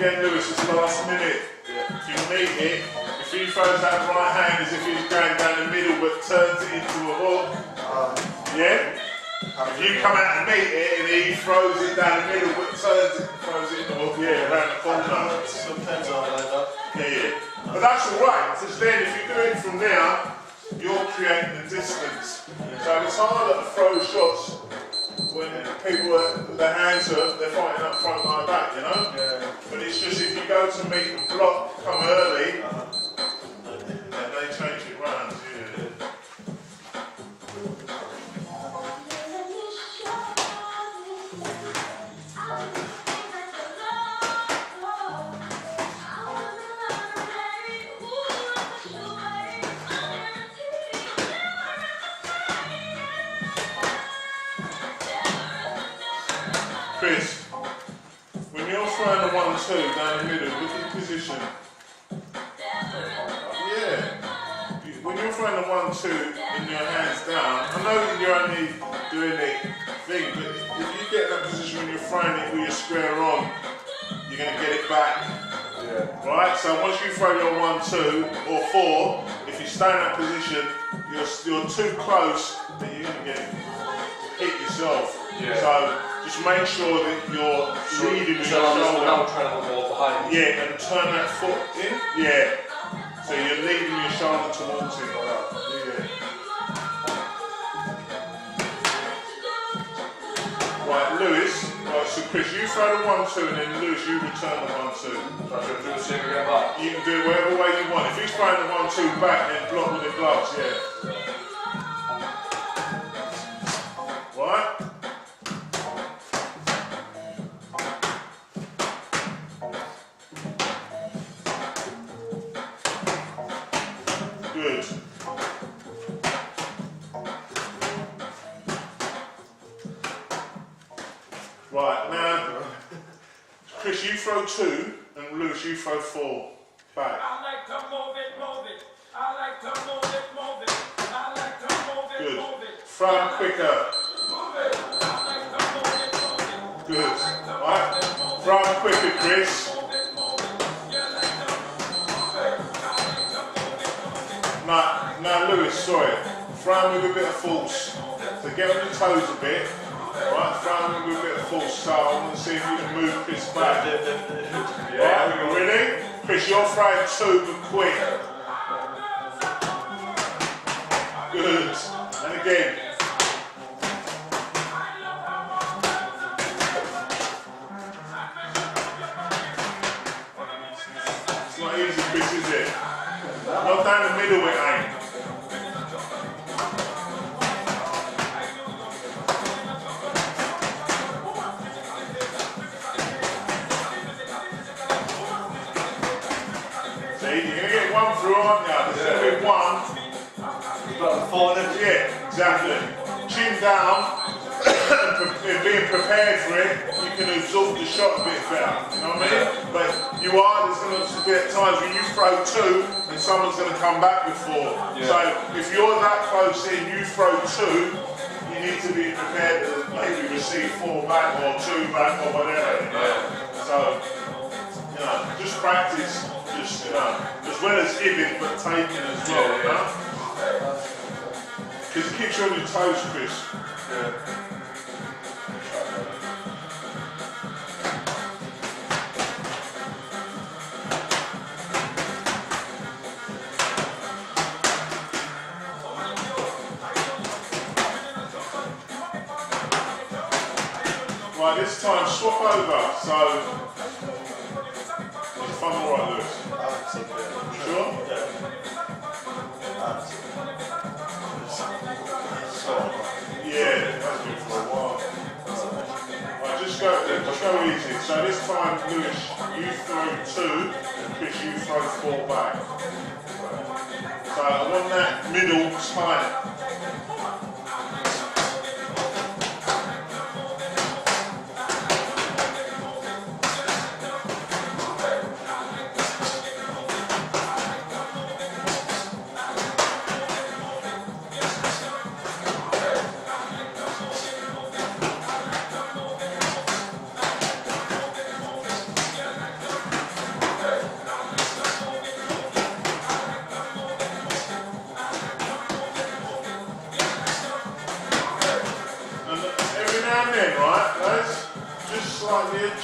again, Lewis, it's last minute. If you meet it, if he throws that right hand as if he's going down the middle but turns it into a hook, yeah? If you come out and meet it and he throws it down the middle but turns it, throws it into a hook, yeah, around the corner. Sometimes I like that. Yeah. But that's alright, because then if you do it from there, you're creating the distance. So it's harder to throw shots when people are, their hands are, they're fighting up front like that, you know? Yeah. But it's just if you go to meet the block, come early, then they change it round, yeah. Kris, when you're throwing a 1-2 down the middle, look at position. Yeah. When you're throwing a 1-2 in your hands down, I know that you're only doing it thing, but if you get in that position when you're throwing it with your square on, you're going to get it back. Yeah. Right? So once you throw your 1-2 or 4, if you stay in that position, you're too close, then you're going to get hit yourself. Yeah. So just make sure that you're leading with your shoulder. Now trying to hold behind. Yeah, and turn that foot in. Yeah. So you're leading your shoulder towards it like that. Yeah. Right, Lewis. Right, so Kris, you throw the 1-2 and then Lewis, you return the 1-2. So I should do the same again back. You can do it whatever way you want. If he's throwing the 1-2 back, then block with the gloves, yeah. Right? Good. Right, now, Kris, you throw 2, and Lewis, you throw 4. Back. I like to move it, move it. I like to move it, move it. I like to move it, Good. move it. Throw them quicker. Move it. I like to move it, move it. Good. Right. Throw them quicker, Kris. Move it, move it. You like to move it. I like to move it, move it. Now, Lewis, sorry. Throw them with a bit of force. So get on your toes a bit. Right, throw them with a bit of force. So I want to see if you can move Kris back. Right, you ready? Kris, you're throwing 2 but quick. Good. And again. It's not easy, Kris, is it? Not down the middle, it ain't. See, you're going to get 1 through, aren't you? There's going to be 1. Yeah, exactly. Chin down, and being prepared for it, you can absorb the shot a bit better, you know what I mean? But there's going to be times when you throw 2 and someone's going to come back with 4. Yeah. So if you're that close in, you throw 2, you need to be prepared to maybe receive 4 back or 2 back or whatever, you know? So, you know, just practice, just, you know, as well as giving, but taking as well, you know? Because it keeps you on your toes, Kris. Yeah. Right, this time swap over. So, if I'm alright, Lewis. Sure? Yeah, that's been for a while. Right, just go easy. So this time, Lewis, you throw 2, and Kris, you throw 4 back. So I want that middle tight.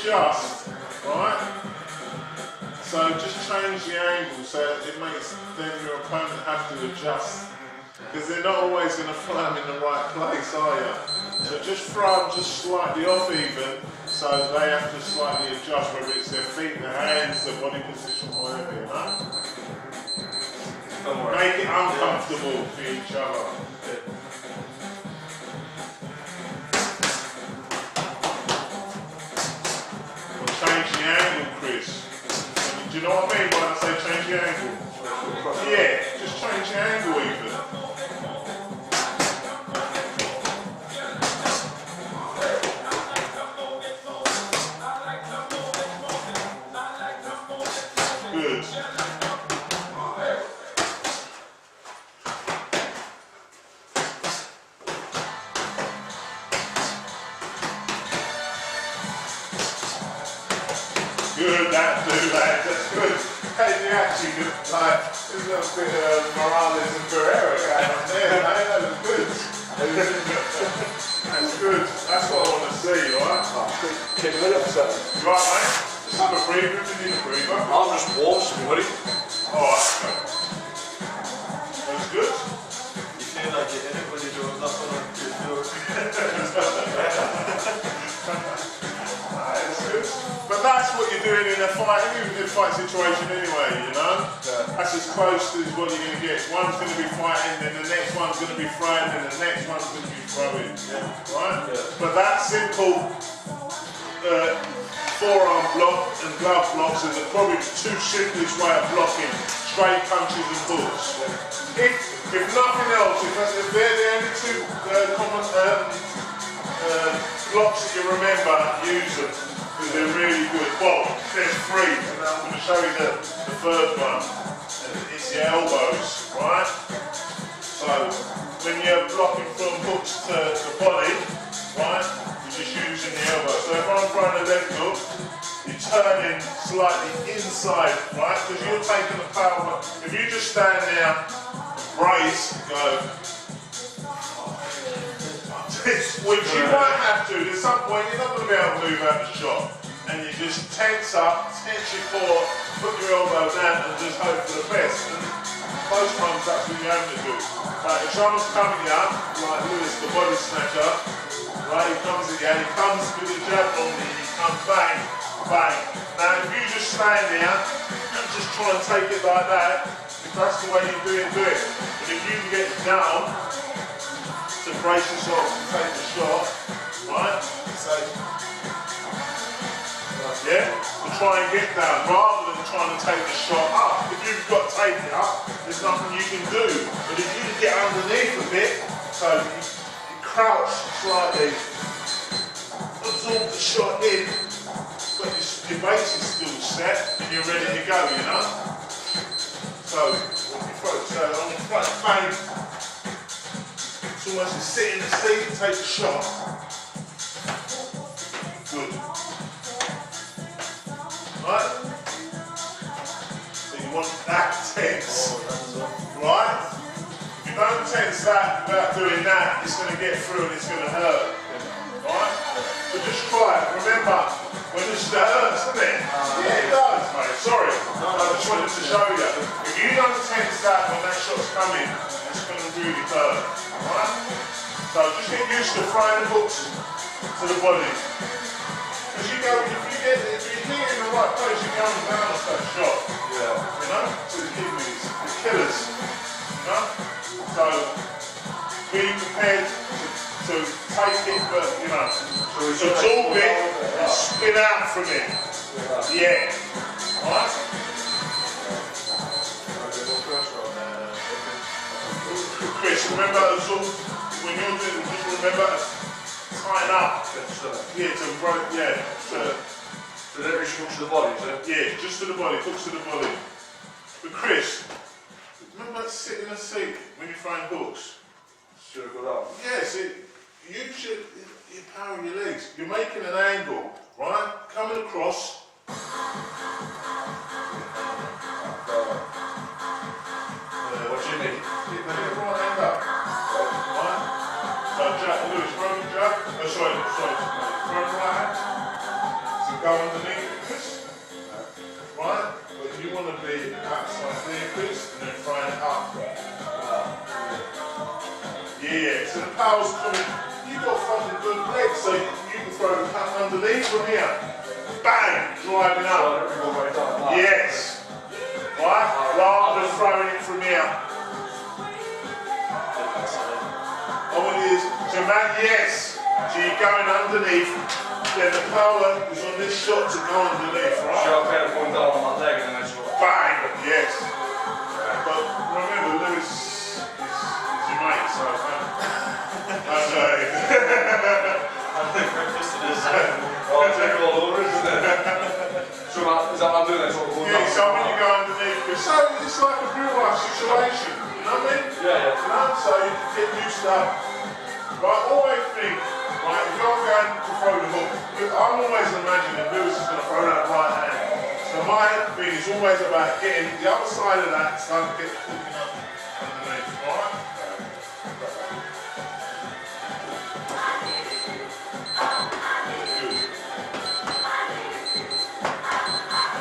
adjust, right? So just change the angle so it makes then your opponent have to adjust. Because they're not always going to throw them in the right place, are you? So just throw them just slightly off even, so they have to slightly adjust, whether it's their feet, their hands, their body position, whatever, you know? Make it uncomfortable for each other. Well, change the angle, Kris. Do you know what I mean when I say change the angle? Yeah, just change the angle even. Good. Good, that's good. Hey, you actually could, like, there's a little bit of Morales and Ferreira going on there, mate. That was good. That's good. That's what I want to see, right? Keep it up, sir. Right, mate. Just have a breather if you need a breather. I'm just warm, so buddy. Alright, that's good. You feel like you're in it when you're doing nothing like you're doing. That's good. But that's what you're doing in a fight, even in a fight situation anyway, you know? Yeah. That's as close to what you're going to get. One's going to be fighting, then the next one's going to be throwing, then the next one's going to be throwing. Yeah. Right? Yeah. But that simple forearm block and glove blocks are probably the two simplest way of blocking straight punches and hooks. Yeah. If nothing else, if they're the only two common blocks that you remember, use them. Because they're really good. Well, there's three, and I'm going to show you the third one. And it's the elbows, right? So, when you're blocking from hooks to the body, right, you're just using the elbow. So if I'm throwing a left hook, you're turning slightly inside, right? Because you're taking the power. If you just stand there, brace, go, which you might have to, at some point you're not going to be able to move out the shot. And you just tense up, tense your core, put your elbow down and just hope for the best. And most times that's what you have to do. Like if someone's coming up, like Lewis, the body snatcher, right, he comes again, he comes with a jab on me, he comes bang, bang. Now if you just stand there and just try and take it like that, if that's the way you do it, do it. But if you can get down, to brace yourself and take the shot, right? So, yeah, to try and get down rather than trying to take the shot up. If you've got to take it up, there's nothing you can do. But if you can get underneath a bit, so you crouch slightly, absorb the shot in, but your base is still set and you're ready to go, you know? So, when you focus on the front, bang. Almost to sit in the seat and take a shot. Good. Right? So you want that tense. Right? If you don't tense that without doing that, it's going to get through and it's going to hurt. Right? So just try it. Remember, when it hurts, doesn't it? Yeah, it does, mate. Sorry. I just wanted to show you. If you don't tense that when that shot's coming, it's going to really hurt. Right? So just get used to throwing the hooks to the body. Because you go, if you hit it in the right place, you're going down off that shot. Yeah. You know? To the kidneys, the killers. You know? So be prepared to take it, but you know, absorb it and spin out from it. Yeah. Alright? Kris, remember when you're doing it, just remember tighten up. Yeah, to rope, yeah. So that is hooks to the body, is it? Yeah, just to the body, hooks to the body. But Kris, remember sitting in a seat when you're throwing hooks? Should have got up. Yes, you should, you power your legs. You're making an angle, right? Coming across. What do you mean? Keep the right hand up. Right? So Jack, Lewis, throw the jab. Oh, sorry. Throw the right hand. So go go underneath it, Kris. Right? But you want to be outside there, Kris, and then throwing it up. Yeah, so the power's coming. You've got fucking good legs, so you can throw the cup underneath from here. Bang! Driving up. Yes. Right? Rather than throwing it from here. Oh, it is. So, man, yes. So you're going underneath. Then the power is on this shot to go underneath, right? Should I kind of point down on my leg and then sort of bang! Yes. But remember, Lewis is your mate, so okay. I think breakfast it is. I'll take it all over, isn't it? So is that what I'm doing then? Sort of going Yeah, down? so when you go underneath, so it's like a real life situation, you know what I mean? Yeah. You know, so you can get used to that. Right, always think, right, if you're going to throw the hook, I'm always imagining Lewis is going to throw that right hand. So my thing is always about getting the other side of that so I can get the hooking up underneath, right?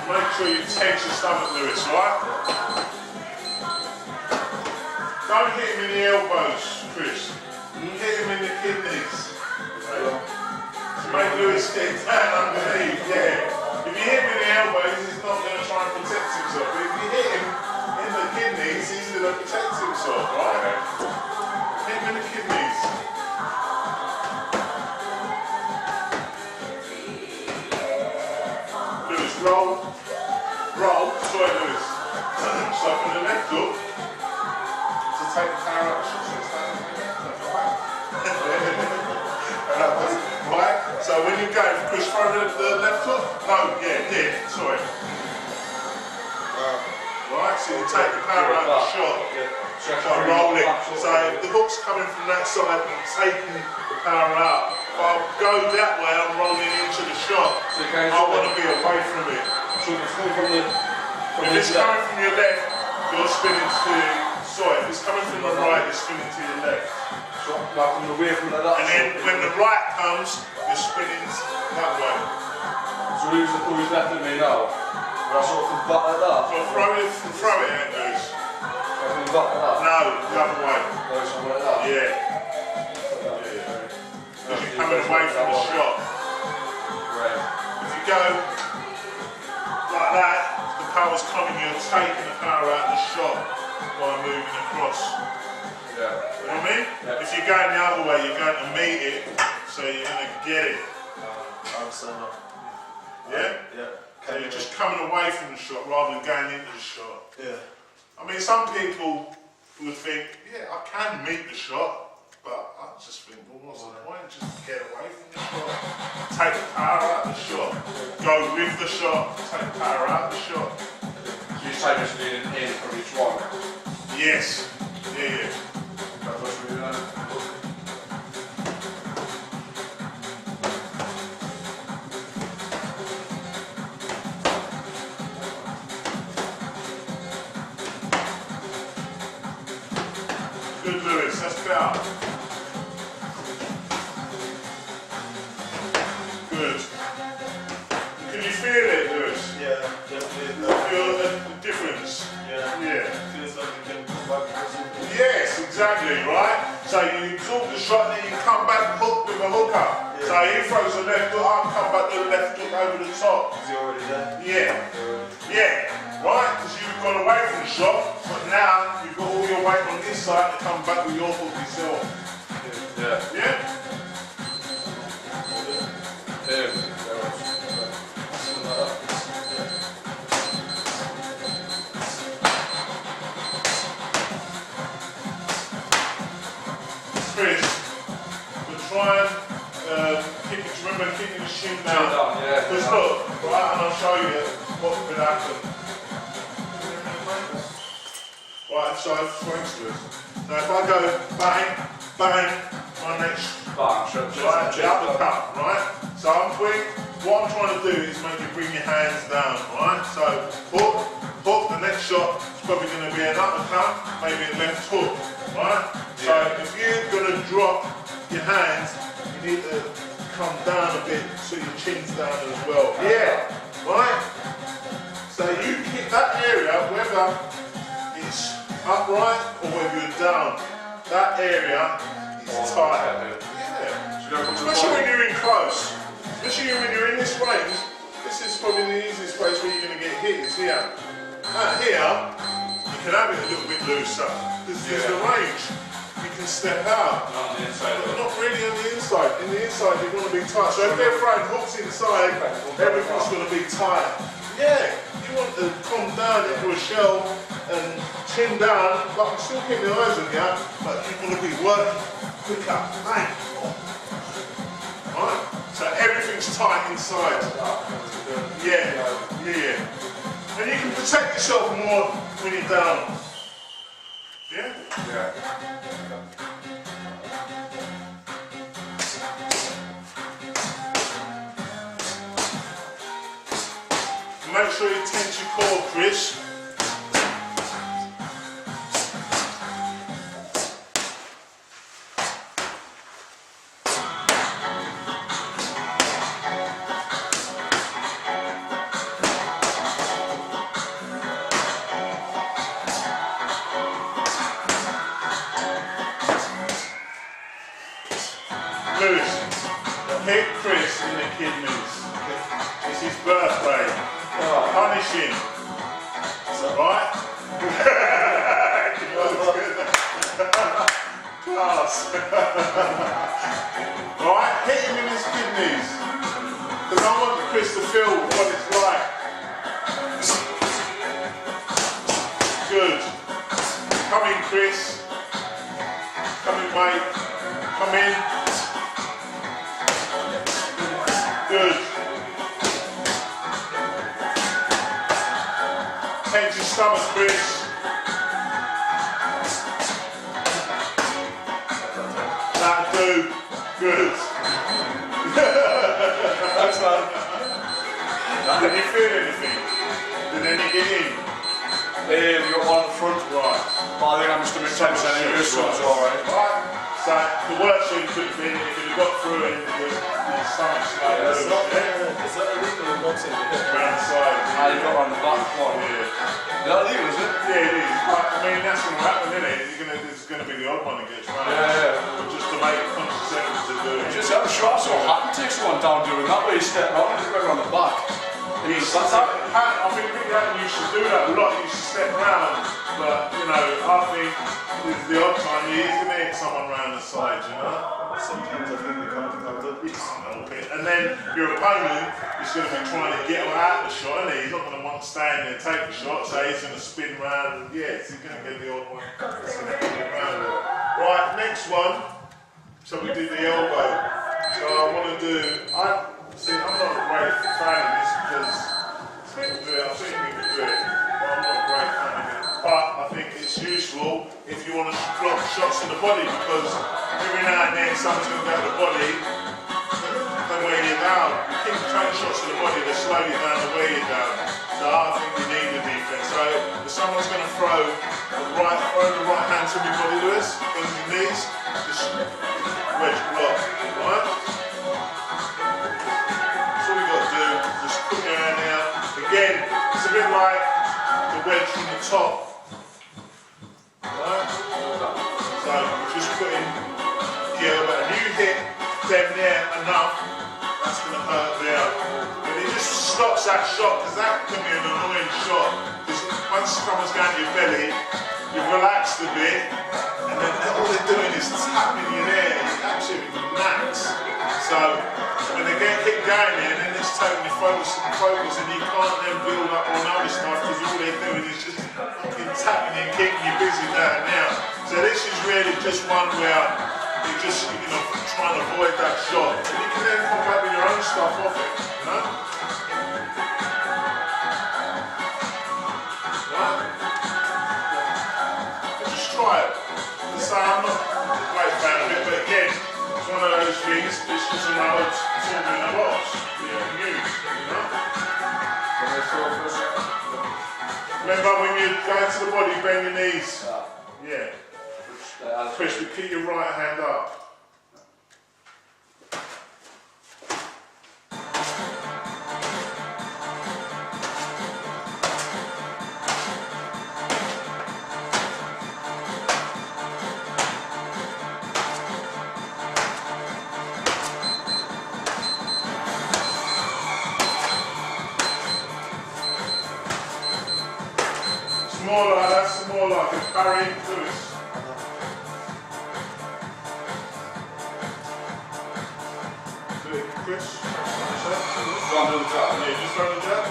Make sure you tense your stomach, Lewis, right? Don't hit him in the elbows, Kris. You hit him in the kidneys. To make Lewis get down underneath, yeah. If you hit him in the elbows, he's not going to try and protect himself. But if you hit him in the kidneys, he's going to protect himself, right? Hit him in the kidneys. Lewis, roll. Roll, sorry Lewis. So from the left hook, to take the power up, right? So when you go, Kris, throw the left hook? No, yeah, sorry. Right, so you take the power out of the shot. So roll it. So if the hook's coming from that side, I'm taking the power out. If I go that way, I'm rolling into the shot. I want to be away from it. So it's coming from the... If it's coming from your left, you're spinning to... Sorry, if it's coming from the right, you're spinning to your left. So like coming away from that. And then when the right comes, you're spinning that way. So who's left of me now? Will I sort of come back like that? So throw it out, Lewis. I come back like that? No, the other way. No, something like that? Yeah. Because you're coming away from the shot. Right. If you go like that, the power's coming, you're taking the power out of the shot by moving across. Yeah. You know what I mean? Yeah. If you're going the other way, you're going to meet it, so you're going to get it. I understand that. Yeah? Yeah. So you're just coming away from the shot rather than going into the shot. Yeah. I mean, some people would think, yeah, I can meet the shot, but I just think, well, what's the point? Just get away from the shot. Take the power out of the shot. Go with the shot. Take the power out of the shot. So you take us leading in from each one? Yes. Yeah. That's what we're doing. Good, Lewis. That's better. Good. Can you feel it, Lewis? Yeah, definitely. Feel the difference? Yeah. Yeah. Feels like you can come back to something. Yes, exactly, right? So you absorb the shot, then you come back hook with a hooker. Yeah. So he throws the left hook, I'll come back with the left hook over the top. Is he already there? Yeah. Yeah, right? Because you've gone away from the shot, but now you've got all your weight on this side to come back with your hook yourself. Yeah. Yeah? Kris, we'll try and keep it, remember keeping the shin down. Yeah. Because look, right, and I'll show you what could happen. Right, so thanks, Lewis. Now if I go bang, bang, my next Bang, right, the uppercut, right? So I'm quick. What I'm trying to do is make you bring your hands down, right? So hook, the next shot is probably going to be an uppercut, maybe a left hook, right? So if you're going to drop your hands, you need to come down a bit so your chin's down as well. Yeah, right? So you hit that area, whether it's upright or whether you're down, that area is tight. Yeah. Especially when you're in close. Especially when you're in this range, this is probably the easiest place where you're going to get hit is here. Out here, you can have it a little bit looser. Because there's the range. You can step out. Not on the inside. But not really on the inside. In the inside, you want to be tight. So if they're throwing hooks inside, everything's going to be tight. Yeah, you want to come down into a shell and chin down, but I'm still keeping my eyes on you, but you want to be working quicker. Bang. Right? So everything's tight inside. Yeah, yeah. And you can protect yourself more when you're down. Yeah? Yeah. Make sure you tense your core, Kris. Lewis, hit Kris in the kidneys. It's his birthday. Punish him. Right? Class. Right? Hit him in his kidneys. Because I want Kris to feel what it's like. Good. Come in, Kris. Come in, mate. Come in. Good. Tense your stomach, Kris. That'll do. Good. Thanks, man. Did you feel anything? Did any get in? We got one at the front. Right. But I think I'm just going to be 10% anyway, so it's alright. Right. So the worst thing could have been if it had got through and your stomach's like It's loose, not yeah? it's not illegal in boxing. Around the side. And you got around the back one. Yeah. Is that illegal, is it? Yeah, it is. But, I mean, that's going to happen, isn't it? There's going to be the odd one that gets round. Yeah. But just to make a conscious effort to do it. Just, I'm sure I saw Hatton take someone down doing that where you step out and go around the back. I think Big Hatton used to do that a lot. He used to step around. But, you know, I think with the odd time, he's going to hit someone round the side, you know? Sometimes I think they come to counter. You can't help it. And then your opponent is going to be trying to get out the shot, isn't he? He's not going to want to stand there and take the shot, so he's going to spin round. Yeah, so he's going to get the odd one. He's going to get around it. Right, next one. So we do the elbow. So I want to do. I'm not a great fan of this because people do it. I've seen people do it, but I'm not a great fan of it. But I think it's useful if you want to block shots in the body because every now and then someone's going to go to the body and wear you down. You keep throwing shots in the body, they slow you down and wear you down. So I think you need the defense. So if someone's going to throw the right hand to your body, Lewis, on your knees, just wedge block, right? That's all you got to do. Just put your hand out. Again, it's a bit like the wedge from the top. Right? So just put in the elbow. And you hit them there enough, that's going to hurt there. But it just stops that shot because that can be an annoying shot. Because once someone's going to your belly, you've relaxed a bit, and then all they're doing is tapping you there. It's absolutely max. So when they keep going there, then it's taking your focus, and you can't then build up on other stuff because all they're doing is just fucking tapping you and keeping you busy there and now. So this is really just one where you're just, trying to avoid that shot. And you can then come back with your own stuff off it, you know? Right? Just try it. And say, I'm not a great fan of it, but again, it's one of those things, it's just another tool in the box that you can use, you know? Remember when you go into the body, bend your knees. Yeah. Kris, keep your right hand up. more like, that's more like a parry twist. Do it, Kris. Go on, do the jab. Yeah, just throw the jab.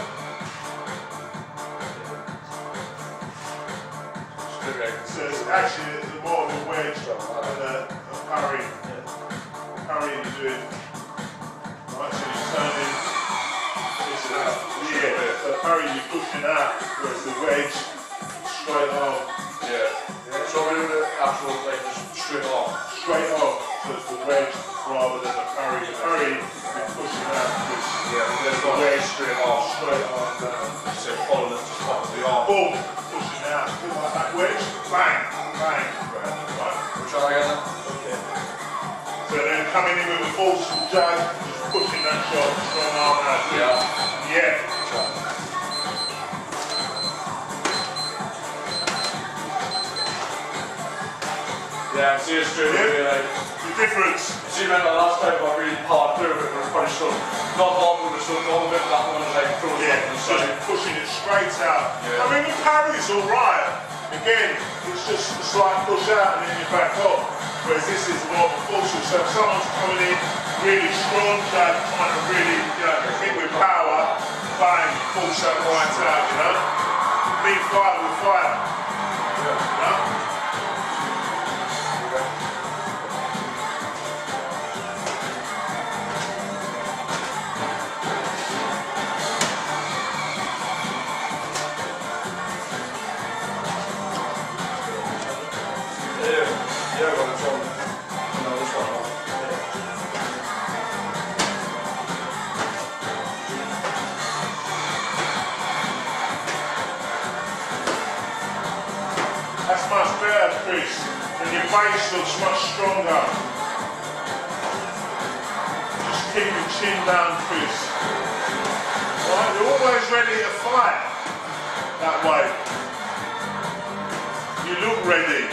So it's actually more of a wedge than a parry. Parry you're doing. Right, so you're turning this out. Yeah, so parry you're pushing out, whereas the wedge, straight on. Yeah. So we're doing the actual, like, just straight on. Straight on, so it's the wedge rather than the parry. The parry you're pushing out, it's There's the one wedge straight on. straight on down. So following it just off the arm. Boom, pushing out, do like that wedge, bang, bang. Right. We'll try again then. Okay. So then coming in with a forceful jab, just pushing that shot, strong arm out. Yeah. Yeah. Yeah, see it straight away, like. The difference. See, man, the last time I really powered through it, it was probably still not hard, but it was still going a bit. That one was like throwing Yeah, something it's inside. just pushing it straight out. Yeah. I mean, the parry's alright. Again, it's just a slight push out and then you're back off. Whereas this is more of a forceful. So if someone's coming in really strong, trying to really, hit with power, bang, force that right out, you know? Be fire with fire. Yeah. You know? Yeah, well, it's on. No, this one. That's much better, Kris. And your base looks much stronger. Just keep your chin down, Kris. Right, you're always ready to fight that way. You look ready.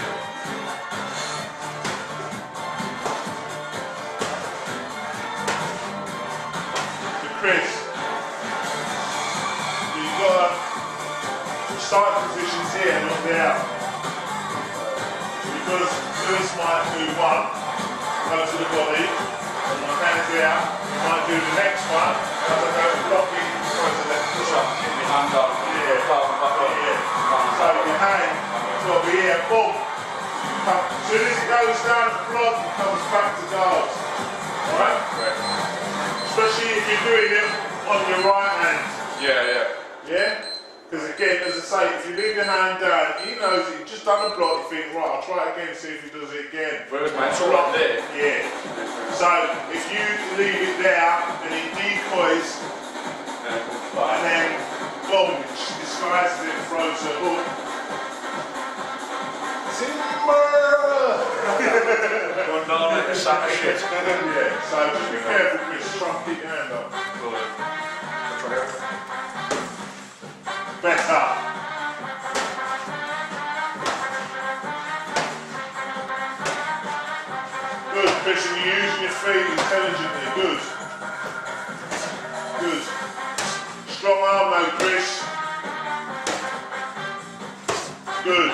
So Kris, you've got to start positions here, not there. Because Kris might do one, go to the body, and my hands there, might do the next one, and I go blocking, go to the Push up, keep your hand up. Yeah. Down, back up. yeah. So your hand, it's got to be here, boom. As soon as it goes down the block, it comes back to guard. Alright? Right. Especially if you're doing it on your right hand. Yeah. Yeah? Because again, as I say, if you leave your hand down, he knows it, you've just done a block, you think, right, I'll try it again, see if he does it again. Whereas mine's all up there. Yeah. So if you leave it there, then he decoys, and then boom, disguises it, throws a hook. Timber! Going down like a sack of shit. Yeah, so just be careful, Kris, try and keep your hand up. Better. Good, Kris, and you're using your feet intelligently. Good. Good. Strong arm though, Kris. Good.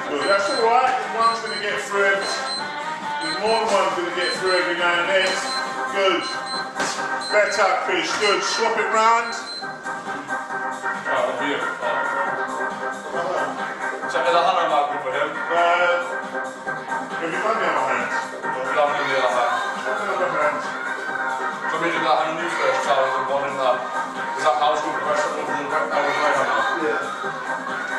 Good. That's alright. One's going to get through it. There's more than one's going to get through every now and then. Good. Better, Kris. Good. Swap it round. Oh, here. So, is the hand mark good for him? Have you done the other hand? Down in the other hand. Swap the other hand. So, we did that hand on you first, Charles, and one in that. Is that how it's going to rest up over the right hand now? Yeah.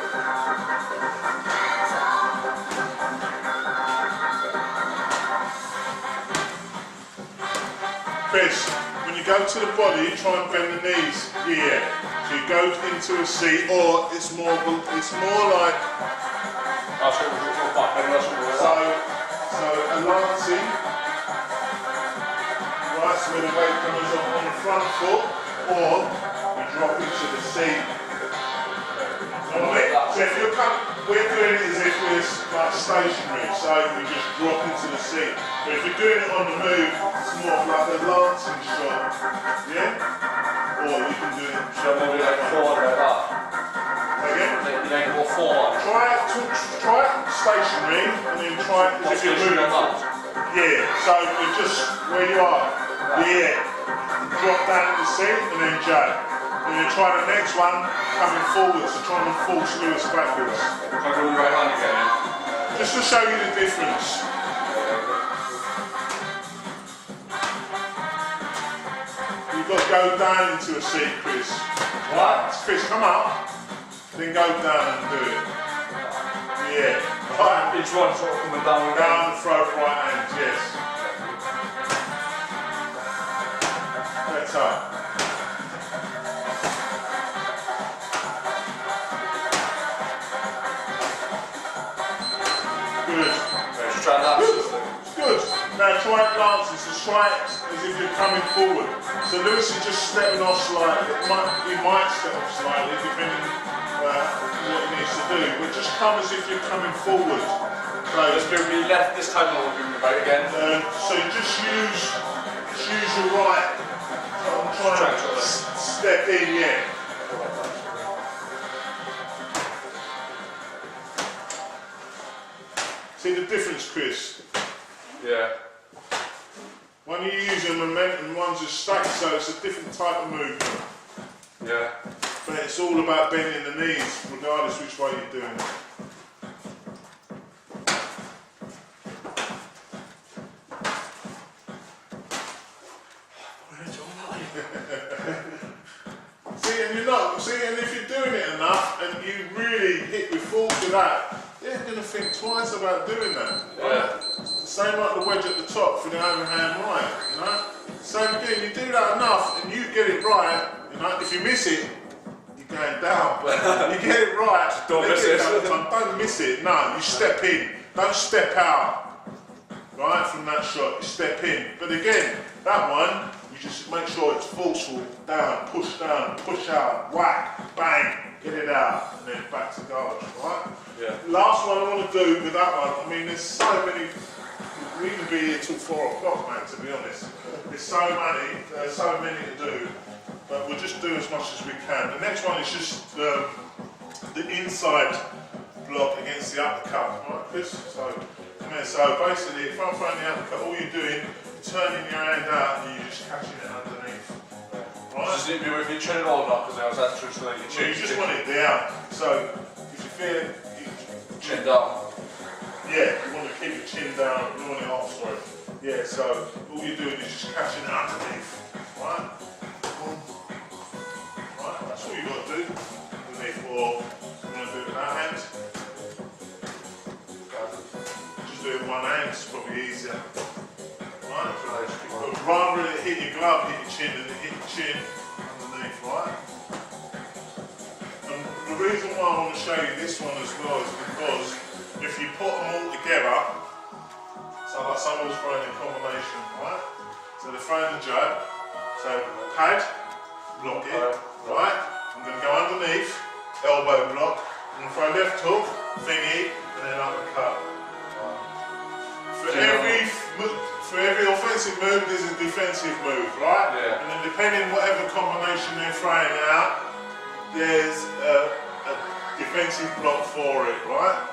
Kris, when you go to the body, try and bend the knees here. So you go into a seat, or it's more like That's what we'll go back then, that's what we'll so a lancing. Right, so where the weight comes on the front foot, or you drop into the seat. So So if you're coming, we're doing it as if we're like stationary, so we just drop into the seat. But if you're doing it on the move, it's more of like a lancing shot, yeah? Or you can do it. Should I move it like forward like that? Again? You make it more forward. Try it stationary, and then try it as if you're moving. Yeah, so you're just where you are. Yeah. Drop down in the seat, and then jab. And then try the next one, coming forwards, so trying to force Lewis backwards. Can I go with the right hand again? Just to show you the difference. You've got to go down into a seat, Kris. Right? Kris, come up, then go down and do it. Yeah. Right. Each one sort of coming down again. Down, throw right hand, yes. That's up. Good. Just try that. Good. Now try it lances, so try it as if you're coming forward. So Lewis is just stepping off slightly. He might step off slightly depending what he needs to do. But just come as if you're coming forward. So Just move me left this time, I'll move me right again. so you just use your right. So I'm trying to step in, yeah. See the difference, Kris? Yeah. When you're using momentum, one's just stacked, so it's a different type of movement. Yeah. But it's all about bending the knees, regardless which way you're doing it. And if you're doing it enough and you really hit with force with that, you're going to think twice about doing that. Right? Yeah. Same like the wedge at the top for the overhand right, you know? Same again, you do that enough and you get it right, you know, if you miss it, you're going down. But you get it right, Don't miss it. Don't miss it, no, you step in, don't step out. Right, from that shot, you step in. But again, that one, you just make sure it's forceful, down, push out, whack, bang, get it out, and then back to guard, right? Yeah. Last one I want to do with that one, I mean, there's so many, we can be here till 4 o'clock, man, to be honest. There's so many to do, but we'll just do as much as we can. The next one is just the inside block against the uppercut, right, Kris? So basically, if I'm throwing the uppercut, all you're doing, you're turning your hand out and you're just catching it underneath. Right? Does it be with your chin or not? Because I was actually trying to So you just want it down. So if you feel it, chin down. Yeah, you want to keep your chin down, you want it off, sorry. Yeah, so all you're doing is just catching it underneath. Right? Right, that's all you've got to do. Underneath, or you want to do it with that hand. Just do it with one hand, it's probably easier. Right? But rather than hit your glove, hit your chin, and hit your chin underneath, right? And the reason why I want to show you this one as well is because if you put them all together, so like someone's throwing a combination, right? So they're throwing the jab, so pad, block it, right? I'm going to go underneath, elbow block, I'm going to throw left hook, thingy, and then uppercut. For every offensive move, there's a defensive move, right? Yeah. And then depending whatever combination they're throwing out, there's a defensive block for it, right?